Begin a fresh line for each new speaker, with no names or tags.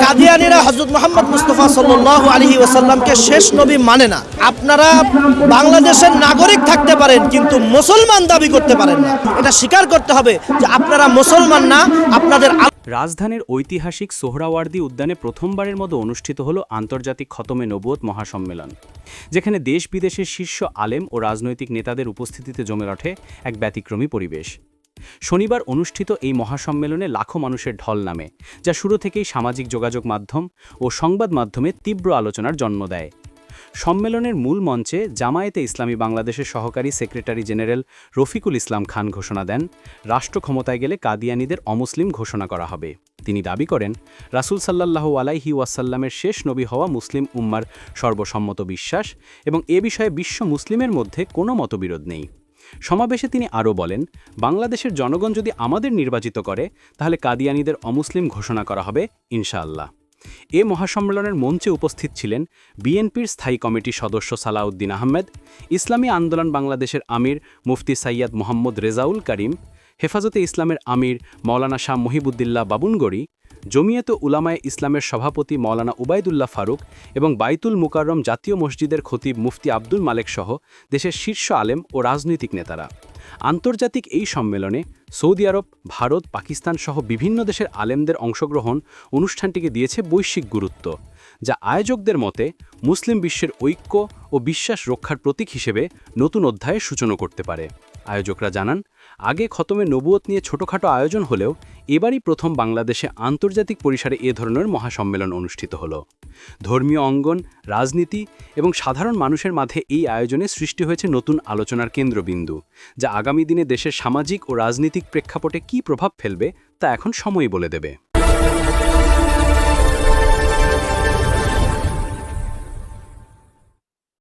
কাদিয়ানীরা হযরত মুহাম্মদ মুস্তাফা সাল্লাল্লাহু আলাইহি ওয়াসাল্লামকে শেষ নবী মানে না। আপনারা বাংলাদেশের নাগরিক থাকতে পারেন কিন্তু মুসলমান দাবি করতে পারেন না। এটা স্বীকার করতে হবে যে আপনারা মুসলমান না। আপনাদের
রাজধানীর ঐতিহাসিক সোহরাওয়ার্দী উদ্যানে প্রথমবারের মতো অনুষ্ঠিত হল আন্তর্জাতিক খতমে নবুয়ত মহাসম্মেলন, যেখানে দেশ বিদেশের শীর্ষ আলেম ও রাজনৈতিক নেতাদের উপস্থিতিতে জমে ওঠে এক ব্যতিক্রমী পরিবেশ। শনিবার অনুষ্ঠিত এই মহাসম্মেলনে লাখো মানুষের ঢল নামে, যা শুরু থেকেই সামাজিক যোগাযোগ মাধ্যম ও সংবাদ মাধ্যমে তীব্র আলোচনার জন্ম দেয়। সম্মেলনের মূল মঞ্চে জামায়াতে ইসলামী বাংলাদেশের সহকারী সেক্রেটারি জেনারেল রফিকুল ইসলাম খান ঘোষণা দেন, রাষ্ট্র ক্ষমতায় গেলে কাদিয়ানীদের অমুসলিম ঘোষণা করা হবে। তিনি দাবি করেন, রাসূল সাল্লাল্লাহু আলাইহি ওয়াসাল্লামের শেষ নবী হওয়া মুসলিম উম্মার সর্বসম্মত বিশ্বাস এবং এ বিষয়ে বিশ্ব মুসলিমের মধ্যে কোনো মতবিরোধ নেই। সমাবেশে তিনি আরও বলেন, বাংলাদেশের জনগণ যদি আমাদের নির্বাচিত করে তাহলে কাদিয়ানীদের অমুসলিম ঘোষণা করা হবে ইনশাআল্লাহ। এ মহাসম্মেলনের মঞ্চে উপস্থিত ছিলেন বিএনপির স্থায়ী কমিটির সদস্য সালাউদ্দিন আহমেদ, ইসলামী আন্দোলন বাংলাদেশের আমির মুফতি সাইয়্যদ মোহাম্মদ রেজাউল করিম, হেফাজতে ইসলামের আমির মাওলানা শাহ মহিবুদ্দিল্লাহ বাবুনগরী, জমিয়ত উলামায়ে ইসলামের সভাপতি মাওলানা উবাইদুল্লাহ ফারুক এবং বাইতুল মুকাররম জাতীয় মসজিদের খতিব মুফতি আব্দুল মালেক সহ দেশের শীর্ষ আলেম ও রাজনৈতিক নেতারা। আন্তর্জাতিক এই সম্মেলনে সৌদি আরব, ভারত, পাকিস্তান সহ বিভিন্ন দেশের আলেমদের অংশগ্রহণ অনুষ্ঠানটিকে দিয়েছে বৈশ্বিক গুরুত্ব, যা আয়োজকদের মতে মুসলিম বিশ্বের ঐক্য ও বিশ্বাস রক্ষার প্রতীক হিসেবে নতুন অধ্যায়ের সূচনা করতে পারে। আয়োজকরা জানান, আগে খতমে নবুয়ত নিয়ে ছোটখাটো আয়োজন হলেও এবারই প্রথম বাংলাদেশে আন্তর্জাতিক পরিসরে এ ধরনের মহাসম্মেলন অনুষ্ঠিত হলো। ধর্মীয় অঙ্গন, রাজনীতি এবং সাধারণ মানুষের মাঝে এই আয়োজনে সৃষ্টি হয়েছে নতুন আলোচনার কেন্দ্রবিন্দু, যা আগামী দিনে দেশের সামাজিক ও রাজনৈতিক প্রেক্ষাপটে কী প্রভাব ফেলবে তা এখন সময়ই বলে দেবে।